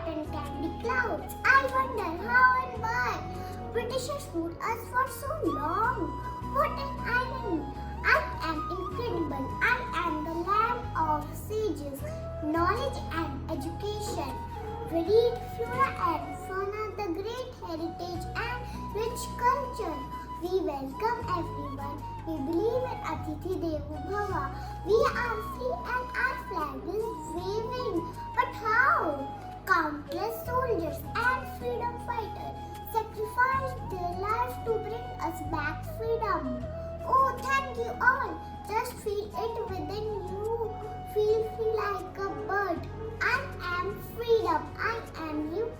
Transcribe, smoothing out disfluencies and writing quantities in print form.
cotton candy clouds. I wonder how and why Britishers ruled us for so long. What an irony! I am incredible. I am the land of sages, knowledge and education, varied flora and fauna, the great heritage and rich culture. We welcome everyone. We believe in Atithi Devo Bhava. We are free and our flag is waving. But how? Countless soldiers and freedom fighters sacrificed their lives to bring us back freedom. Oh, thank you all. Just feel it within you. Feel free like a bird. I am freedom. I am you.